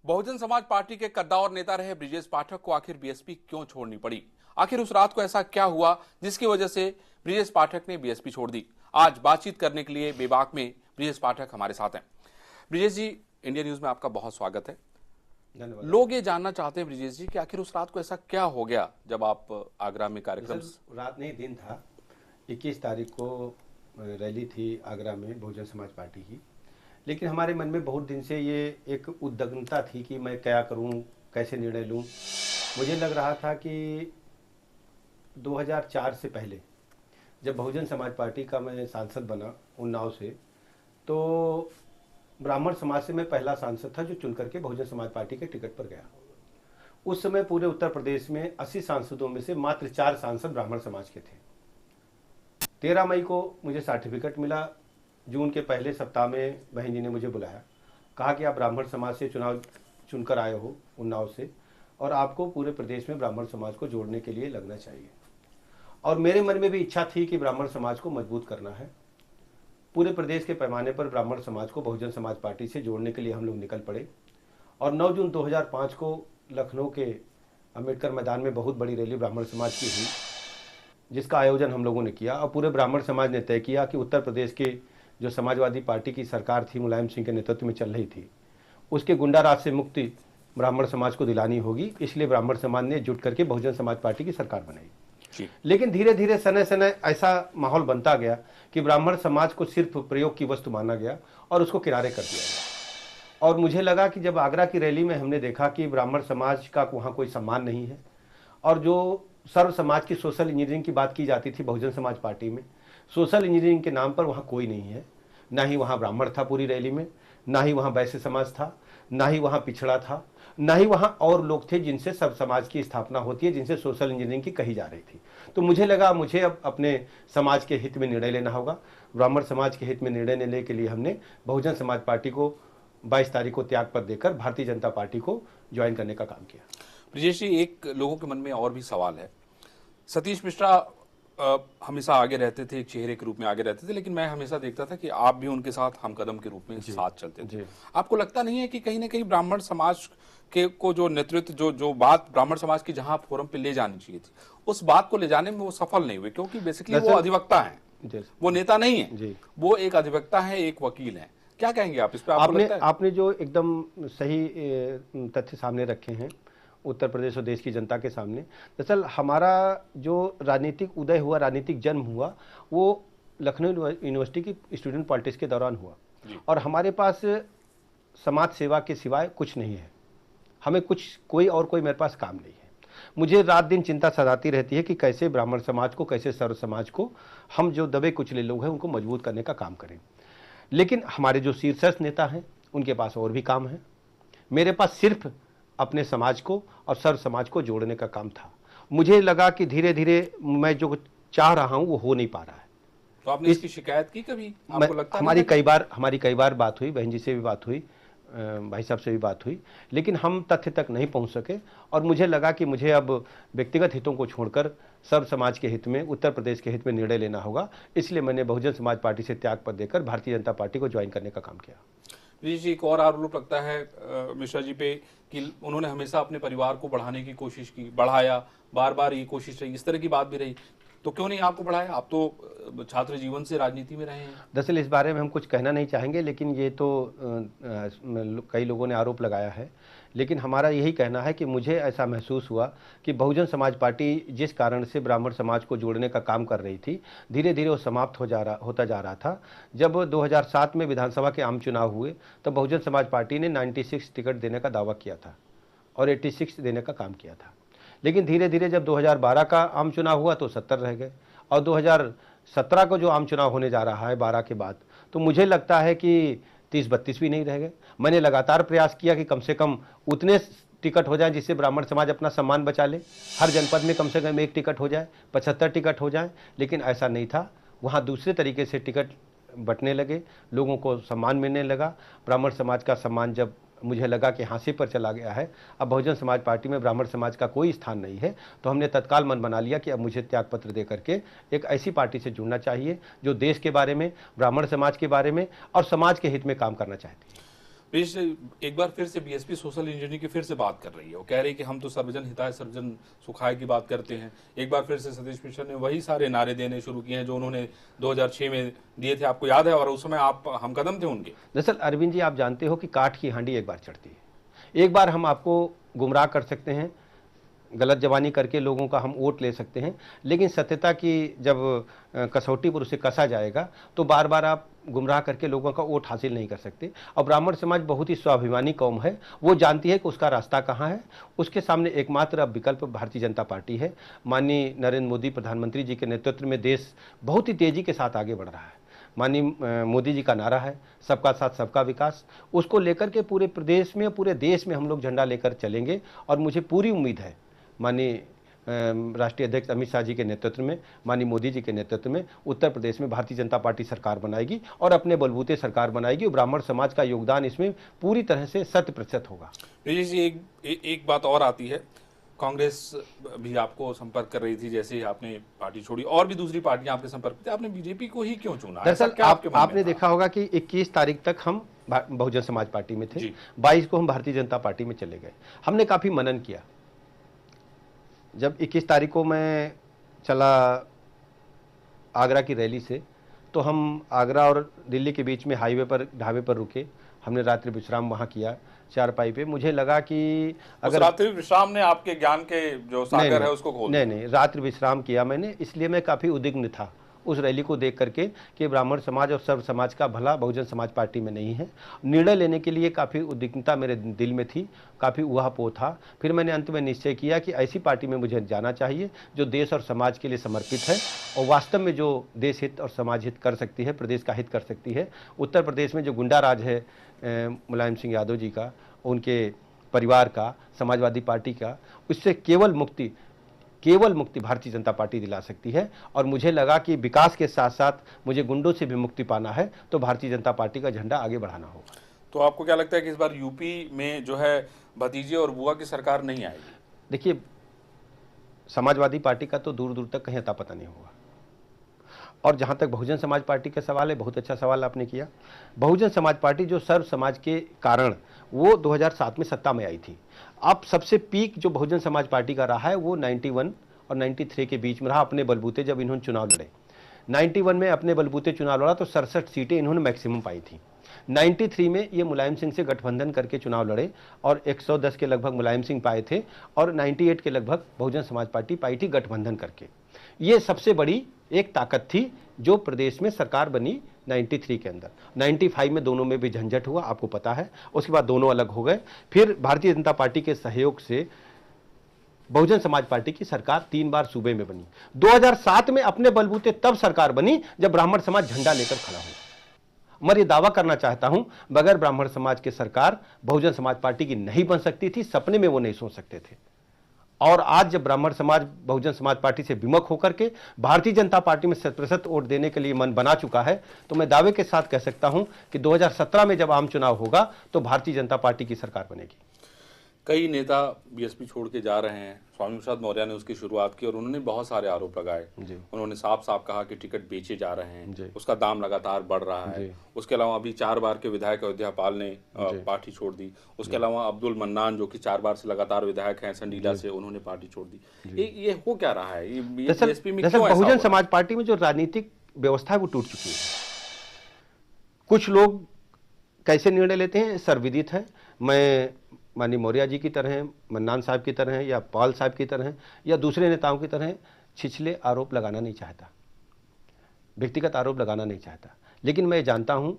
Bahujan Samaj party के कद्दावर नेता रहे ब्रिजेश पाठक को आखिर बीएसपी क्यों छोड़नी पड़ी? आखिर उस रात को ऐसा क्या हुआ जिसकी वजह से ब्रिजेश पाठक ने बीएसपी छोड़ दी? आज बातचीत करने के लिए बेबाक में ब्रिजेश पाठक हमारे साथ हैं। ब्रिजेश जी, इंडिया न्यूज में आपका बहुत स्वागत है। धन्यवाद। लोग ये जानना चाहते हैं ब्रिजेश जी कि आखिर उस रात को ऐसा क्या हो गया जब आप आगरा में कार्यक्रम। रात नहीं, दिन था। 21 तारीख को रैली थी आगरा में बहुजन समाज पार्टी की। लेकिन हमारे मन में बहुत दिन से ये एक उद्विग्नता थी कि मैं क्या करूं, कैसे निर्णय लूं। मुझे लग रहा था कि 2004 से पहले जब बहुजन समाज पार्टी का मैं सांसद बना उन्नाव से, तो ब्राह्मण समाज से मैं पहला सांसद था जो चुन करके बहुजन समाज पार्टी के टिकट पर गया। उस समय पूरे उत्तर प्रदेश में 80 सांसदों में से मात्र 4 सांसद ब्राह्मण समाज के थे। 13 मई को मुझे सर्टिफिकेट मिला। जून के पहले सप्ताह में बहन जी ने मुझे बुलाया, कहा कि आप ब्राह्मण समाज से चुनाव चुनकर आए हो उन्नाव से, और आपको पूरे प्रदेश में ब्राह्मण समाज को जोड़ने के लिए लगना चाहिए। और मेरे मन में भी इच्छा थी कि ब्राह्मण समाज को मजबूत करना है। पूरे प्रदेश के पैमाने पर ब्राह्मण समाज को बहुजन समाज पार्टी से जोड़ने के लिए हम लोग निकल पड़े। और 9 जून 2005 को लखनऊ के अम्बेडकर मैदान में बहुत बड़ी रैली ब्राह्मण समाज की हुई, जिसका आयोजन हम लोगों ने किया। और पूरे ब्राह्मण समाज ने तय किया कि उत्तर प्रदेश के जो समाजवादी पार्टी की सरकार थी, मुलायम सिंह के नेतृत्व में चल रही थी, उसके गुंडा राज से मुक्ति ब्राह्मण समाज को दिलानी होगी। इसलिए ब्राह्मण समाज ने जुट करके बहुजन समाज पार्टी की सरकार बनाई। लेकिन धीरे धीरे समय समय ऐसा माहौल बनता गया कि ब्राह्मण समाज को सिर्फ प्रयोग की वस्तु माना गया और उसको किनारे कर दिया गया। और मुझे लगा कि जब आगरा की रैली में हमने देखा कि ब्राह्मण समाज का वहाँ कोई सम्मान नहीं है, और जो सर्व समाज की सोशल इंजीनियरिंग की बात की जाती थी बहुजन समाज पार्टी में, सोशल इंजीनियरिंग के नाम पर वहाँ कोई नहीं है। ना ही वहाँ ब्राह्मण था पूरी रैली में, ना ही वहाँ वैश्य समाज था, ना ही वहाँ पिछड़ा था, ना ही वहाँ और लोग थे जिनसे सब समाज की स्थापना होती है, जिनसे सोशल इंजीनियरिंग की कही जा रही थी। तो मुझे लगा मुझे अब अपने समाज के हित में निर्णय लेना होगा। ब्राह्मण समाज के हित में निर्णय लेने के लिए हमने बहुजन समाज पार्टी को 22 तारीख को त्यागपत्र देकर भारतीय जनता पार्टी को ज्वाइन करने का काम किया। ब्रिजेश जी, एक लोगों के मन में और भी सवाल है। सतीश मिश्रा हमेशा आगे रहते थे, एक चेहरे के रूप में आगे रहते थे, लेकिन मैं हमेशा देखता था कि आप भी उनके साथ हमकदम के रूप में साथ चलते थे। आपको लगता नहीं है कि कहीं ना कहीं ब्राह्मण समाज के को जो नेतृत्व जो बात ब्राह्मण समाज की जहां फोरम पे ले जानी चाहिए थी, उस बात को ले जाने में वो सफल नहीं हुए? क्योंकि बेसिकली वो अधिवक्ता हैं, वो नेता नहीं है, वो एक अधिवक्ता है, एक वकील है। क्या कहेंगे आप इस पर? आपने जो एकदम सही तथ्य सामने रखे हैं उत्तर प्रदेश और देश की जनता के सामने। दरअसल हमारा जो राजनीतिक उदय हुआ, राजनीतिक जन्म हुआ, वो लखनऊ यूनिवर्सिटी की स्टूडेंट पॉलिटिक्स के दौरान हुआ। और हमारे पास समाज सेवा के सिवाय कुछ नहीं है। हमें कोई मेरे पास काम नहीं है। मुझे रात दिन चिंता सताती रहती है कि कैसे ब्राह्मण समाज को, कैसे सर्व समाज को, हम जो दबे कुचले लोग हैं उनको मजबूत करने का काम करें। लेकिन हमारे जो शीर्षस्थ नेता हैं उनके पास और भी काम है। मेरे पास सिर्फ अपने समाज को और सर्व समाज को जोड़ने का काम था। मुझे लगा कि धीरे धीरे मैं जो चाह रहा हूं वो हो नहीं पा रहा है। तो आपने इसकी शिकायत की कभी? आपको लगता हमारी कई बार बात हुई, बहन जी से भी बात हुई, भाई साहब से भी बात हुई, लेकिन हम तथ्य तक नहीं पहुंच सके। और मुझे लगा कि मुझे अब व्यक्तिगत हितों को छोड़कर सर्व समाज के हित में, उत्तर प्रदेश के हित में निर्णय लेना होगा। इसलिए मैंने बहुजन समाज पार्टी से त्यागपत्र देकर भारतीय जनता पार्टी को ज्वाइन करने का काम किया। जी, एक और आरोप लगता है मिश्रा जी पे कि उन्होंने हमेशा अपने परिवार को बढ़ाने की कोशिश की, बढ़ाया, बार बार ये कोशिश रही, इस तरह की बात भी रही। तो क्यों नहीं आपको बढ़ाया? आप तो छात्र जीवन से राजनीति में रहे हैं। दरअसल इस बारे में हम कुछ कहना नहीं चाहेंगे, लेकिन ये तो कई लोगों ने आरोप लगाया है। लेकिन हमारा यही कहना है कि मुझे ऐसा महसूस हुआ कि बहुजन समाज पार्टी जिस कारण से ब्राह्मण समाज को जोड़ने का काम कर रही थी, धीरे धीरे वो समाप्त होता जा रहा था। जब 2007 में विधानसभा के आम चुनाव हुए तब बहुजन समाज पार्टी ने 96 टिकट देने का दावा किया था और 86 देने का काम किया था। लेकिन धीरे धीरे जब 2012 का आम चुनाव हुआ तो 70 रह गए, और 2017 को जो आम चुनाव होने जा रहा है 12 के बाद, तो मुझे लगता है कि 30-32 भी नहीं रह गए। मैंने लगातार प्रयास किया कि कम से कम उतने टिकट हो जाए जिससे ब्राह्मण समाज अपना सम्मान बचा ले। हर जनपद में कम से कम 1 टिकट हो जाए, 75 टिकट हो जाए, लेकिन ऐसा नहीं था। वहाँ दूसरे तरीके से टिकट बंटने लगे, लोगों को सम्मान मिलने लगा। ब्राह्मण समाज का सम्मान जब मुझे लगा कि हाँसी पर चला गया है, अब बहुजन समाज पार्टी में ब्राह्मण समाज का कोई स्थान नहीं है, तो हमने तत्काल मन बना लिया कि अब मुझे त्यागपत्र दे करके एक ऐसी पार्टी से जुड़ना चाहिए जो देश के बारे में, ब्राह्मण समाज के बारे में और समाज के हित में काम करना चाहती है। एक बार फिर से बीएसपी सोशल इंजीनियरिंग की फिर से बात कर रही है। वो कह रही है कि हम तो सर्वजन हिताय सर्वजन सुखाय की बात करते हैं। एक बार फिर से सतीश मिश्रा ने वही सारे नारे देने शुरू किए हैं जो उन्होंने 2006 में दिए थे, आपको याद है, और उस समय आप हमकदम थे उनके। दरअसल अरविंद जी, आप जानते हो कि काठ की हांडी एक बार चढ़ती है। एक बार हम आपको गुमराह कर सकते हैं, गलत जबानी करके लोगों का हम वोट ले सकते हैं, लेकिन सत्यता की जब कसौटी पर उसे कसा जाएगा तो बार बार आप गुमराह करके लोगों का वोट हासिल नहीं कर सकते। और ब्राह्मण समाज बहुत ही स्वाभिमानी कौम है, वो जानती है कि उसका रास्ता कहाँ है। उसके सामने एकमात्र अब विकल्प भारतीय जनता पार्टी है। माननीय नरेंद्र मोदी प्रधानमंत्री जी के नेतृत्व में देश बहुत ही तेजी के साथ आगे बढ़ रहा है। माननीय मोदी जी का नारा है सबका साथ सबका विकास, उसको लेकर के पूरे प्रदेश में पूरे देश में हम लोग झंडा लेकर चलेंगे। और मुझे पूरी उम्मीद है माननीय राष्ट्रीय अध्यक्ष अमित शाह जी के नेतृत्व में, माननीय मोदी जी के नेतृत्व में उत्तर प्रदेश में भारतीय जनता पार्टी सरकार बनाएगी और अपने बलबूते सरकार बनाएगी। ब्राह्मण समाज का योगदान इसमें पूरी तरह से 100% होगा। एक बात और आती है, कांग्रेस भी आपको संपर्क कर रही थी जैसे ही आपने पार्टी छोड़ी, और भी दूसरी पार्टियां आपके संपर्क में, आपने बीजेपी को ही क्यों चुना? दरअसल आपने देखा होगा कि 21 तारीख तक हम बहुजन समाज पार्टी में थे, 22 को हम भारतीय जनता पार्टी में चले गए। हमने काफी मनन किया। जब 21 तारीख को मैं चला आगरा की रैली से, तो हम आगरा और दिल्ली के बीच में हाईवे पर ढाबे पर रुके। हमने रात्रि विश्राम वहाँ किया चारपाई पे। मुझे लगा कि अगर रात्रि विश्राम ने आपके ज्ञान के जो सागर है उसको खोल दिया। नहीं, रात्रि विश्राम किया मैंने, इसलिए मैं काफ़ी उद्विग्न था उस रैली को देख करके कि ब्राह्मण समाज और सर्व समाज का भला बहुजन समाज पार्टी में नहीं है। निर्णय लेने के लिए काफ़ी उद्विग्नता मेरे दिल में थी, काफ़ी उहापोह था। फिर मैंने अंत में निश्चय किया कि ऐसी पार्टी में मुझे जाना चाहिए जो देश और समाज के लिए समर्पित है और वास्तव में जो देश हित और समाज हित कर सकती है, प्रदेश का हित कर सकती है। उत्तर प्रदेश में जो गुंडा राज है मुलायम सिंह यादव जी का, उनके परिवार का, समाजवादी पार्टी का, उससे केवल मुक्ति भारतीय जनता पार्टी दिला सकती है। और मुझे लगा कि विकास के साथ साथ मुझे गुंडों से भी मुक्ति पाना है, तो भारतीय जनता पार्टी का झंडा आगे बढ़ाना होगा। तो आपको क्या लगता है कि इस बार यूपी में जो है भतीजे और बुआ की सरकार नहीं आएगी? देखिए, समाजवादी पार्टी का तो दूर दूर तक कहीं अता पता नहीं होगा। और जहां तक बहुजन समाज पार्टी का सवाल है, बहुत अच्छा सवाल आपने किया। बहुजन समाज पार्टी जो सर्व समाज के कारण वो 2007 में सत्ता में आई थी। अब सबसे पीक जो बहुजन समाज पार्टी का रहा है वो 91 और 93 के बीच में रहा, अपने बलबूते जब इन्होंने चुनाव लड़े। 91 में अपने बलबूते चुनाव लड़ा तो 67 सीटें इन्होंने मैक्सिमम पाई थी। 93 में ये मुलायम सिंह से गठबंधन करके चुनाव लड़े और 110 के लगभग मुलायम सिंह पाए थे और 98 के लगभग बहुजन समाज पार्टी पाई थी गठबंधन करके। ये सबसे बड़ी एक ताकत थी जो प्रदेश में सरकार बनी 93 के अंदर। 95 में दोनों में भी झंझट हुआ, आपको पता है। उसके बाद दोनों अलग हो गए। फिर भारतीय जनता पार्टी के सहयोग से बहुजन समाज पार्टी की सरकार 3 बार सूबे में बनी। 2007 में अपने बलबूते तब सरकार बनी जब ब्राह्मण समाज झंडा लेकर खड़ा हुआ। मैं ये दावा करना चाहता हूं, बगैर ब्राह्मण समाज के सरकार बहुजन समाज पार्टी की नहीं बन सकती थी, सपने में वो नहीं सोच सकते थे। और आज जब ब्राह्मण समाज बहुजन समाज पार्टी से विमुख होकर के भारतीय जनता पार्टी में 100% वोट देने के लिए मन बना चुका है, तो मैं दावे के साथ कह सकता हूं कि 2017 में जब आम चुनाव होगा तो भारतीय जनता पार्टी की सरकार बनेगी। कई नेता बीएसपी छोड़ के जा रहे हैं। स्वामी प्रसाद मौर्य ने उसकी शुरुआत की और उन्होंने बहुत सारे आरोप लगाए। उन्होंने साफ साफ कहा कि टिकट बेचे जा रहे हैं, उसका दाम लगातार बढ़ रहा है। उसके अलावा अभी 4 बार के विधायक अयोध्या पाल ने पार्टी छोड़ दी। उसके अलावा अब्दुल मन्नान जो कि 4 बार से लगातार विधायक हैं संडीला से, उन्होंने पार्टी छोड़ दी। ये हो क्या रहा है? ये बीएसपी में क्यों ऐसा? बहुजन समाज पार्टी में जो राजनीतिक व्यवस्था है वो टूट चुकी है। कुछ लोग कैसे निर्णय लेते हैं सर्वविदित है। मैं माननीय मौर्य जी की तरह, मन्नान साहब की तरह या पाल साहब की तरह या दूसरे नेताओं की तरह छिछले आरोप लगाना नहीं चाहता, व्यक्तिगत आरोप लगाना नहीं चाहता। लेकिन मैं जानता हूं,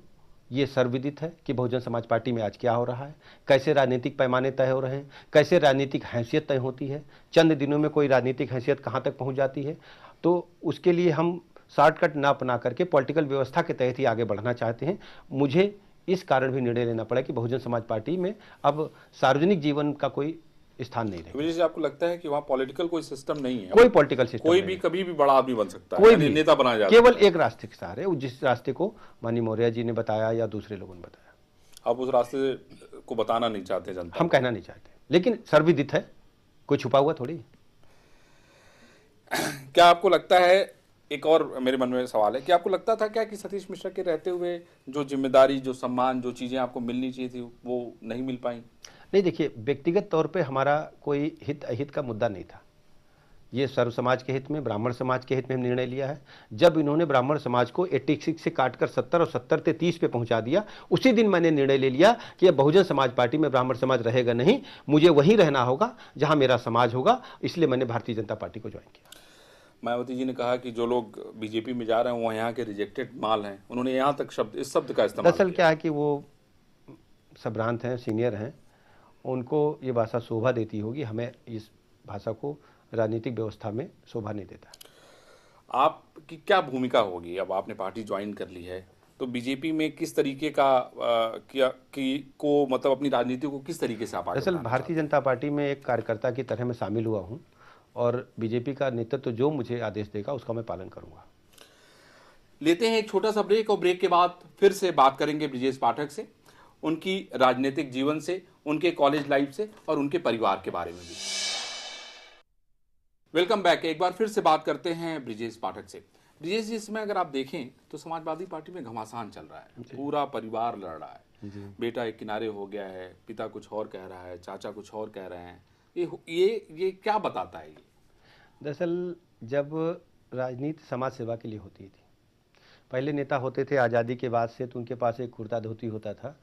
ये सर्वविदित है कि बहुजन समाज पार्टी में आज क्या हो रहा है, कैसे राजनीतिक पैमाने तय हो रहे हैं, कैसे राजनीतिक हैसियत तय होती है, चंद दिनों में कोई राजनीतिक हैसियत कहां तक पहुंच जाती है। तो उसके लिए हम शॉर्टकट ना अपना करके पॉलिटिकल व्यवस्था के तहत ही आगे बढ़ना चाहते हैं। मुझे इस कारण भी निर्णय लेना पड़ा कि बहुजन समाज पार्टी में अब सार्वजनिक जीवन का कोई स्थान नहीं रहेगा। वजह से आपको लगता है कि वहाँ पॉलिटिकल कोई सिस्टम नहीं है? कोई पॉलिटिकल सिस्टम, कोई भी कभी भी बड़ा आदमी बन सकता है, कोई भी नेता बना जाता है। केवल एक रास्ते के सहारे, जिस रास्ते को माननीय मौर्य जी ने बताया या दूसरे लोगों ने बताया। आप उस रास्ते को बताना नहीं चाहते जनता? हम कहना नहीं चाहते, लेकिन सर्वविदित है, कोई छुपा हुआ थोड़ी। क्या आपको लगता है एक और मेरे मन में सवाल है कि आपको लगता था क्या कि सतीश मिश्रा के रहते हुए जो जिम्मेदारी, जो सम्मान, जो चीजें आपको मिलनी चाहिए थी वो नहीं मिल पाई? नहीं, देखिए, व्यक्तिगत तौर पे हमारा कोई हित अहित का मुद्दा नहीं था। ये सर्व समाज के हित में, ब्राह्मण समाज के हित में हम निर्णय लिया है। जब इन्होंने ब्राह्मण समाज को 86 से काटकर 70 और 70 से 30 पे पहुंचा दिया, उसी दिन मैंने निर्णय ले लिया कि अब बहुजन समाज पार्टी में ब्राह्मण समाज रहेगा नहीं, मुझे वहीं रहना होगा जहां मेरा समाज होगा। इसलिए मैंने भारतीय जनता पार्टी को ज्वाइन किया। मायावती जी ने कहा कि जो लोग बीजेपी में जा रहे हैं वो यहाँ के रिजेक्टेड माल हैं। उन्होंने यहाँ तक इस शब्द का इस्तेमाल दरअसल किया। क्या है कि वो संभ्रांत हैं, सीनियर हैं, उनको ये भाषा शोभा देती होगी, हमें इस भाषा को राजनीतिक व्यवस्था में शोभा नहीं देता। आपकी क्या भूमिका होगी? अब आपने पार्टी ज्वाइन कर ली है तो बीजेपी में किस तरीके का मतलब अपनी राजनीति को किस तरीके से आप आगे दरअसल बढ़ाना भारतीय चाहते हैं? जनता पार्टी में एक कार्यकर्ता की तरह मैं शामिल हुआ हूँ, और बीजेपी का नेतृत्व जो मुझे आदेश देगा उसका मैं पालन करूंगा। लेते हैं एक छोटा सा ब्रेक और ब्रेक के बाद फिर से बात करेंगे ब्रिजेश पाठक से, उनकी राजनीतिक जीवन से, उनके कॉलेज लाइफ से और उनके परिवार के बारे में भी। Welcome back. एक बार फिर से बात करते हैं ब्रिजेश पाठक से। ब्रिजेश जी, इसमें अगर आप देखें तो समाजवादी पार्टी में घमासान चल रहा है, पूरा परिवार लड़ रहा है। बेटा एक किनारे हो गया है, पिता कुछ और कह रहा है, चाचा कुछ और कह रहे हैं। ये क्या बताता है? ये दरअसल जब राजनीति समाज सेवा के लिए होती थी, पहले नेता होते थे आज़ादी के बाद से, तो उनके पास एक कुर्ता धोती होता था,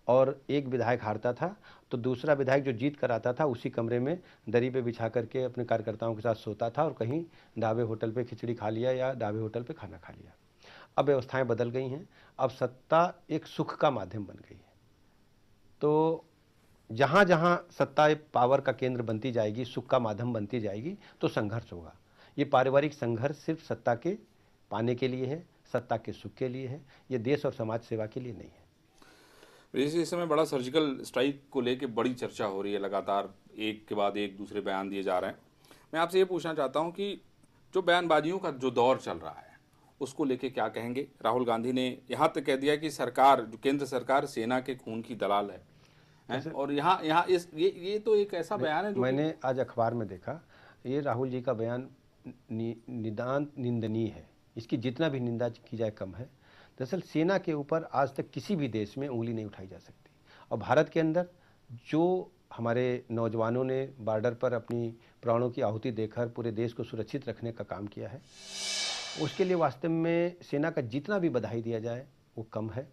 और एक विधायक हारता था तो दूसरा विधायक जो जीत कर आता था उसी कमरे में दरी पे बिछा करके अपने कार्यकर्ताओं के साथ सोता था, और कहीं ढाबे होटल पे खिचड़ी खा लिया या ढाबे होटल पे खाना खा लिया। अब व्यवस्थाएं बदल गई हैं, अब सत्ता एक सुख का माध्यम बन गई है। तो जहाँ जहाँ सत्ता पावर का केंद्र बनती जाएगी, सुख का माध्यम बनती जाएगी, तो संघर्ष होगा। ये पारिवारिक संघर्ष सिर्फ सत्ता के पाने के लिए है, सत्ता के सुख के लिए है, ये देश और समाज सेवा के लिए नहीं है। इस समय बड़ा सर्जिकल स्ट्राइक को लेके बड़ी चर्चा हो रही है, लगातार एक के बाद एक दूसरे बयान दिए जा रहे हैं। मैं आपसे ये पूछना चाहता हूँ कि जो बयानबाजियों का जो दौर चल रहा है उसको लेके क्या कहेंगे? राहुल गांधी ने यहाँ तक कह दिया कि सरकार, जो केंद्र सरकार, सेना के खून की दलाल है? और यहाँ यहाँ इस ये तो एक ऐसा बयान है जो मैंने आज अखबार में देखा, ये राहुल जी का बयान निदान निंदनीय है, इसकी जितना भी निंदा की जाए कम है। दरअसल सेना के ऊपर आज तक किसी भी देश में उंगली नहीं उठाई जा सकती, और भारत के अंदर जो हमारे नौजवानों ने बॉर्डर पर अपनी प्राणों की आहुति देकर पूरे देश को सुरक्षित रखने का काम किया है, उसके लिए वास्तव में सेना का जितना भी बधाई दिया जाए वो कम है।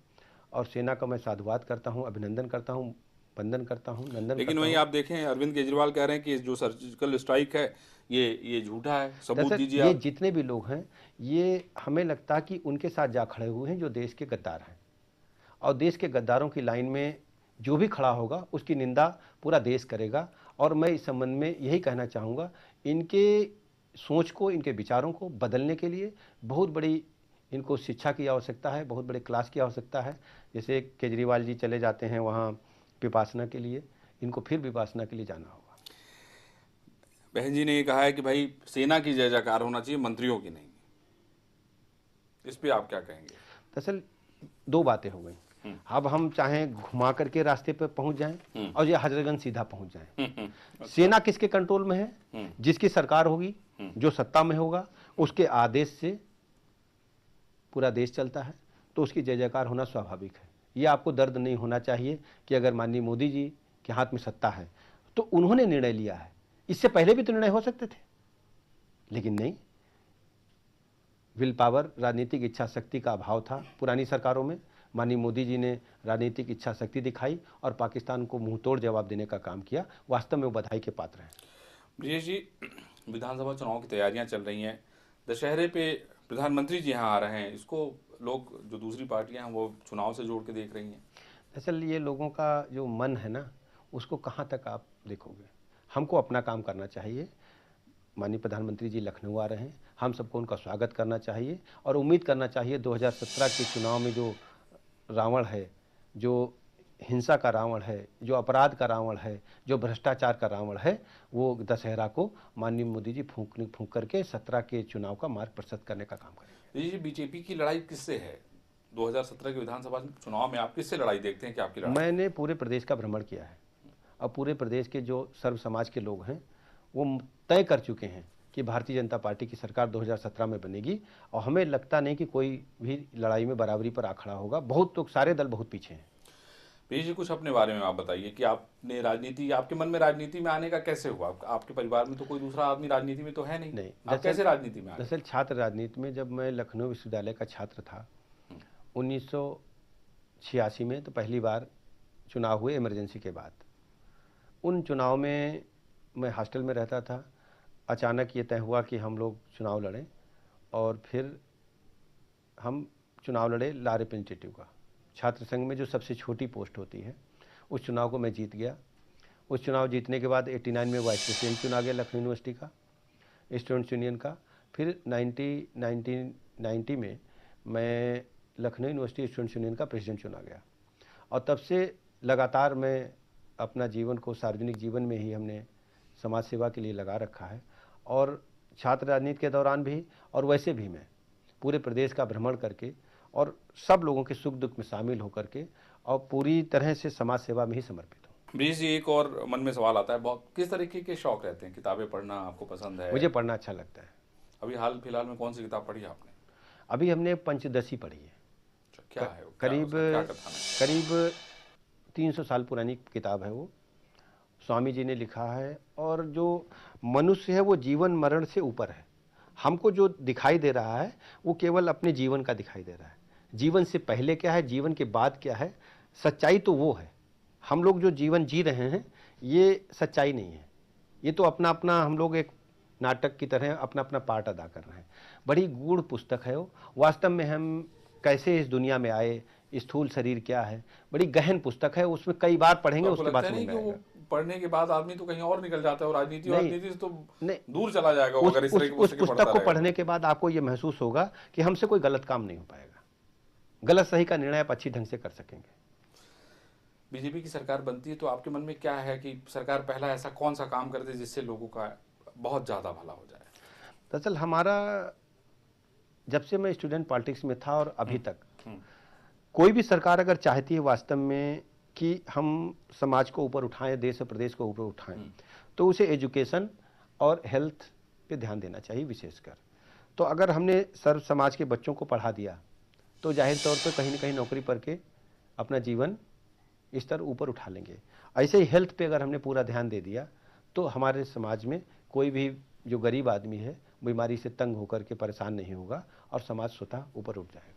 और सेना का मैं साधुवाद करता हूँ, अभिनंदन करता हूँ, वंदन करता हूँ, नंदन। लेकिन वहीं आप देखें, अरविंद केजरीवाल कह रहे हैं कि जो सर्जिकल स्ट्राइक है ये झूठा है, सबूत दीजिए ये आप। जितने भी लोग हैं, ये हमें लगता है कि उनके साथ जा खड़े हुए हैं जो देश के गद्दार हैं, और देश के गद्दारों की लाइन में जो भी खड़ा होगा उसकी निंदा पूरा देश करेगा। और मैं इस संबंध में यही कहना चाहूँगा, इनके सोच को, इनके विचारों को बदलने के लिए बहुत बड़ी इनको शिक्षा की आवश्यकता है, बहुत बड़े क्लास की आवश्यकता है। जैसे केजरीवाल जी चले जाते हैं वहाँ विपासना के लिए, इनको फिर विपासना के लिए जाना होगा। बहन जी ने ये कहा है कि भाई सेना की जय जयकार होना चाहिए, मंत्रियों की नहीं। इस पे आप क्या कहेंगे? दरअसल दो बातें हो गई। अब हम चाहें घुमा करके रास्ते पे पहुंच जाएं और ये हजरतगंज सीधा पहुंच जाएं। सेना किसके कंट्रोल में है? जिसकी सरकार होगी, जो सत्ता में होगा, उसके आदेश से पूरा देश चलता है, तो उसकी जय जयकार होना स्वाभाविक है। ये आपको दर्द नहीं होना चाहिए कि अगर माननीय मोदी जी के हाथ में सत्ता है तो उन्होंने निर्णय लिया है। इससे पहले भी तो निर्णय हो सकते थे, लेकिन नहीं। विल पावर, राजनीतिक इच्छा शक्ति का अभाव था पुरानी सरकारों में। माननीय मोदी जी ने राजनीतिक इच्छा शक्ति दिखाई और पाकिस्तान को मुंह तोड़ जवाब देने का काम किया। वास्तव में वो बधाई के पात्र हैं। ब्रिजेश जी, विधानसभा चुनाव की तैयारियां चल रही हैं, दशहरे पे प्रधानमंत्री जी यहाँ आ रहे हैं, इसको लोग, जो दूसरी पार्टियां हैं, वो चुनाव से जोड़ के देख रही हैं। दरअसल ये लोगों का जो मन है ना, उसको कहाँ तक आप देखोगे। हमको अपना काम करना चाहिए। माननीय प्रधानमंत्री जी लखनऊ आ रहे हैं, हम सबको उनका स्वागत करना चाहिए और उम्मीद करना चाहिए 2017 के चुनाव में जो रावण है, जो हिंसा का रावण है, जो अपराध का रावण है, जो भ्रष्टाचार का रावण है, वो दशहरा को माननीय मोदी जी फूंक करके 17 के चुनाव का मार्ग प्रशस्त करने का काम करेंगे। ये बीजेपी की लड़ाई किससे है? 2017 के विधानसभा चुनाव में आप किससे लड़ाई देखते हैं कि आपकी लड़ाई? मैंने पूरे प्रदेश का भ्रमण किया है और पूरे प्रदेश के जो सर्व समाज के लोग हैं वो तय कर चुके हैं कि भारतीय जनता पार्टी की सरकार 2017 में बनेगी और हमें लगता नहीं कि कोई भी लड़ाई में बराबरी पर आ खड़ा होगा। बहुत तो सारे दल बहुत पीछे हैं। पीयूष जी, कुछ अपने बारे में आप बताइए कि आपने राजनीति, आपके मन में राजनीति में आने का कैसे हुआ? आपके परिवार में तो कोई दूसरा आदमी राजनीति में तो है नहीं, नहीं, आप कैसे राजनीति में आ गए? दरअसल छात्र राजनीति में जब मैं लखनऊ विश्वविद्यालय का छात्र था 1986 में, तो पहली बार चुनाव हुए इमरजेंसी के बाद। उन चुनाव में मैं हॉस्टल में रहता था। अचानक ये तय हुआ कि हम लोग चुनाव लड़ें और फिर हम चुनाव लड़े ला रिप्रेजेंटेटिव का। छात्र संघ में जो सबसे छोटी पोस्ट होती है, उस चुनाव को मैं जीत गया। उस चुनाव जीतने के बाद 89 में वाइस प्रेसिडेंट चुना गया लखनऊ यूनिवर्सिटी का, स्टूडेंट्स यूनियन का। फिर 1990 में मैं लखनऊ यूनिवर्सिटी स्टूडेंट्स यूनियन का प्रेसिडेंट चुना गया। और तब से लगातार मैं अपना जीवन को सार्वजनिक जीवन में ही हमने समाज सेवा के लिए लगा रखा है। और छात्र राजनीति के दौरान भी और वैसे भी मैं पूरे प्रदेश का भ्रमण करके और सब लोगों के सुख दुख में शामिल होकर के और पूरी तरह से समाज सेवा में ही समर्पित हूँ। ब्रिजेश जी, एक और मन में सवाल आता है, बहुत किस तरीके के शौक रहते हैं? किताबें पढ़ना आपको पसंद है? मुझे पढ़ना अच्छा लगता है। अभी हाल फिलहाल में कौन सी किताब पढ़ी आपने? अभी हमने पंचदशी पढ़ी है। अच्छा, क्या है वो? क्या कथन है? करीब 300 साल पुरानी किताब है वो। स्वामी जी ने लिखा है। और जो मनुष्य है वो जीवन मरण से ऊपर है। हमको जो दिखाई दे रहा है वो केवल अपने जीवन का दिखाई दे रहा है। जीवन से पहले क्या है, जीवन के बाद क्या है, सच्चाई तो वो है। हम लोग जो जीवन जी रहे हैं ये सच्चाई नहीं है। ये तो अपना अपना हम लोग एक नाटक की तरह अपना अपना पार्ट अदा कर रहे हैं। बड़ी गूढ़ पुस्तक है वो। वास्तव में हम कैसे इस दुनिया में आए, स्थूल शरीर क्या है, बड़ी गहन पुस्तक है। उसमें कई बार पढ़ेंगे, तो उसके बाद लगता समझ नहीं में कि वो आएगा। पढ़ने के बाद आदमी तो कहीं और निकल जाता है और राजनीति नहीं, राजनीति से तो नहीं, दूर चला जाएगा वो, अगर इस तरह की उस पुस्तकें पुस्तक पढ़ता को रहेगा पढ़ने के बाद आपको ये महसूस होगा कि हमसे कोई गलत काम नहीं हो पाएगा। गलत सही का निर्णय आप अच्छी ढंग से कर सकेंगे। बीजेपी की सरकार बनती है तो आपके मन में क्या है कि सरकार पहला ऐसा कौन सा काम कर दे जिससे लोगों का बहुत ज्यादा भला हो जाए? दरअसल हमारा, जब से मैं स्टूडेंट पॉलिटिक्स में था और अभी तक, कोई भी सरकार अगर चाहती है वास्तव में कि हम समाज को ऊपर उठाएं, देश और प्रदेश को ऊपर उठाएं, तो उसे एजुकेशन और हेल्थ पे ध्यान देना चाहिए विशेषकर। तो अगर हमने सर्व समाज के बच्चों को पढ़ा दिया तो जाहिर तौर पर कहीं ना कहीं नौकरी करके अपना जीवन स्तर ऊपर उठा लेंगे। ऐसे ही हेल्थ पे अगर हमने पूरा ध्यान दे दिया तो हमारे समाज में कोई भी जो गरीब आदमी है बीमारी से तंग होकर के परेशान नहीं होगा और समाज स्वतः ऊपर उठ जाएगा।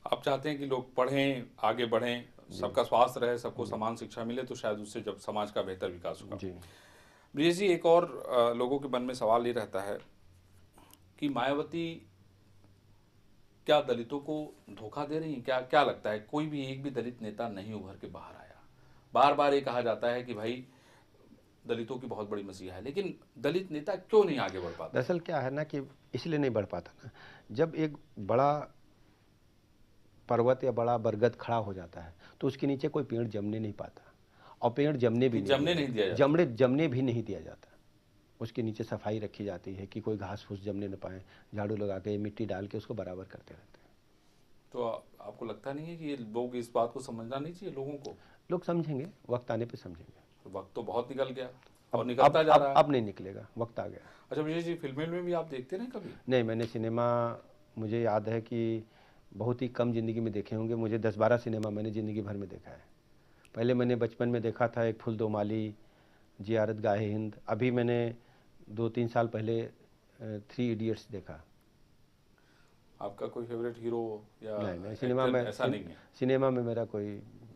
आप चाहते हैं कि लोग पढ़ें, आगे बढ़ें, सबका स्वास्थ्य रहे, सबको समान शिक्षा मिले, तो शायद उससे जब समाज का बेहतर विकास होगा। जी ब्रिजेश जी, एक और लोगों के मन में सवाल ये रहता है कि मायावती क्या दलितों को धोखा दे रही हैं? क्या लगता है, कोई भी एक भी दलित नेता नहीं उभर के बाहर आया? बार बार ये कहा जाता है कि भाई दलितों की बहुत बड़ी मसीहा है, लेकिन दलित नेता क्यों नहीं आगे बढ़ पाता? दरअसल क्या है ना कि इसलिए नहीं बढ़ पाता ना, जब एक बड़ा पर्वत या बड़ा बरगद खड़ा हो जाता है तो उसके नीचे कोई पेड़ जमने नहीं पाता। और पेड़ जमने भी नहीं दिया जाता। उसके नीचे सफाई रखी जाती है कि कोई घास फूस जमने न पाए, झाड़ू लगा के मिट्टी डाल के उसको बराबर करते रहते हैं। तो आपको लगता नहीं है कि ये लोग इस बात को समझना नहीं चाहिए? लोगों को लोग समझेंगे, वक्त आने पे समझेंगे। वक्त तो बहुत निकल गया और निकलता जा रहा है। अब नहीं निकलेगा, वक्त आ गया। अच्छा विजय जी, फिल्में में भी आप देखते रहे कभी? नहीं, मैंने सिनेमा, मुझे याद है कि बहुत ही कम ज़िंदगी में देखे होंगे। मुझे 10-12 सिनेमा मैंने ज़िंदगी भर में देखा है। पहले मैंने बचपन में देखा था एक फूल दो माली, जियारत गाहे हिंद। अभी मैंने 2-3 साल पहले 3 इडियट्स देखा। आपका कोई फेवरेट हीरो या नहीं, सिनेमा में ऐसा नहीं है? सिनेमा में मेरा कोई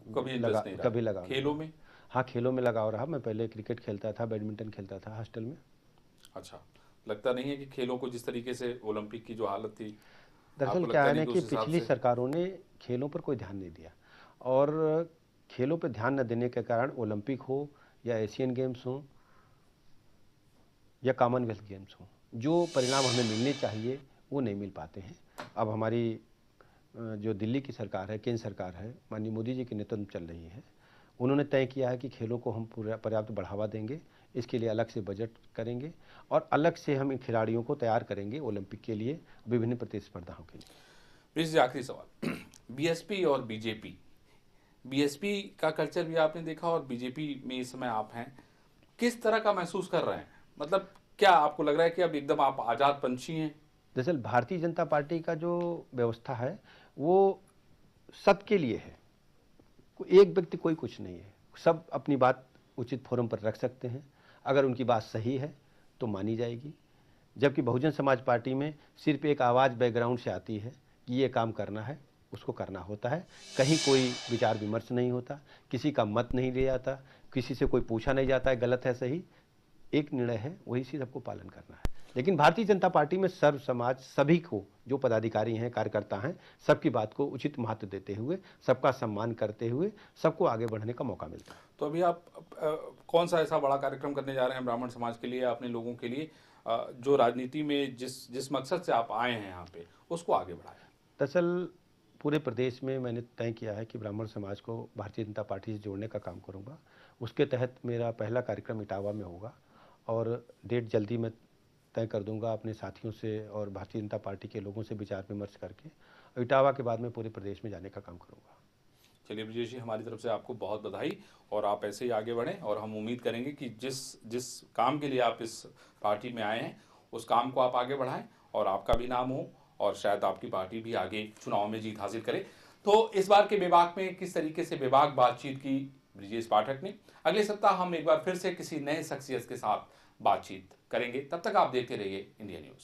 कभी इंटरेस्ट नहीं रहा? कभी लगा। खेलों में? हाँ, खेलों में लगाव रहा। मैं पहले क्रिकेट खेलता था, बैडमिंटन खेलता था हॉस्टल में। अच्छा, लगता नहीं है कि खेलों को जिस तरीके से ओलंपिक की जो हालत थी, दरअसल क्या है ना कि पिछली सरकारों ने खेलों पर कोई ध्यान नहीं दिया और खेलों पर ध्यान न देने के कारण ओलंपिक हो या एशियन गेम्स हो या कॉमनवेल्थ गेम्स हो, जो परिणाम हमें मिलने चाहिए वो नहीं मिल पाते हैं। अब हमारी जो दिल्ली की सरकार है, केंद्र सरकार है, माननीय मोदी जी के नेतृत्व में चल रही है, उन्होंने तय किया है कि खेलों को हम पूरा पर्याप्त बढ़ावा देंगे। इसके लिए अलग से बजट करेंगे और अलग से हम इन खिलाड़ियों को तैयार करेंगे ओलंपिक के लिए, विभिन्न प्रतिस्पर्धाओं के लिए। प्लीज आखिरी सवाल, बीएसपी और बीजेपी, बीएसपी का कल्चर भी आपने देखा और बीजेपी में इस समय आप हैं, किस तरह का महसूस कर रहे हैं? मतलब क्या आपको लग रहा है कि अब एकदम आप आजाद पंछी हैं? दरअसल भारतीय जनता पार्टी का जो व्यवस्था है वो सबके लिए है, एक व्यक्ति कोई कुछ नहीं है, सब अपनी बात उचित फोरम पर रख सकते हैं। अगर उनकी बात सही है तो मानी जाएगी, जबकि बहुजन समाज पार्टी में सिर्फ एक आवाज़ बैकग्राउंड से आती है कि ये काम करना है, उसको करना होता है। कहीं कोई विचार विमर्श नहीं होता, किसी का मत नहीं लिया जाता, किसी से कोई पूछा नहीं जाता है गलत है सही, एक निर्णय है वही से सबको पालन करना है। लेकिन भारतीय जनता पार्टी में सर्व समाज सभी को, जो पदाधिकारी हैं कार्यकर्ता हैं, सबकी बात को उचित महत्व देते हुए, सबका सम्मान करते हुए सबको आगे बढ़ने का मौका मिलता है। तो अभी आप कौन सा ऐसा बड़ा कार्यक्रम करने जा रहे हैं ब्राह्मण समाज के लिए, अपने लोगों के लिए, जो राजनीति में जिस मकसद से आप आए हैं यहाँ पे, उसको आगे बढ़ाएं? दरअसल पूरे प्रदेश में मैंने तय किया है कि ब्राह्मण समाज को भारतीय जनता पार्टी से जोड़ने का काम करूंगा। उसके तहत मेरा पहला कार्यक्रम इटावा में होगा और डेट जल्दी मैं तय कर दूंगा अपने साथियों से और भारतीय जनता पार्टी के लोगों से विचार विमर्श करके। इटावा के बाद मैं पूरे प्रदेश में जाने का काम करूंगा। चलिए ब्रिजेश जी, हमारी तरफ से आपको बहुत बधाई, और आप ऐसे ही आगे बढ़ें, और हम उम्मीद करेंगे कि जिस जिस काम के लिए आप इस पार्टी में आए हैं उस काम को आप आगे बढ़ाएं और आपका भी नाम हो, और शायद आपकी पार्टी भी आगे चुनाव में जीत हासिल करे। तो इस बार के विभाग में किस तरीके से विभाग बातचीत की ब्रिजेश पाठक ने, अगले सप्ताह हम एक बार फिर से किसी नए शख्सियत के साथ बातचीत करेंगे। तब तक आप देखते रहिए इंडिया न्यूज़।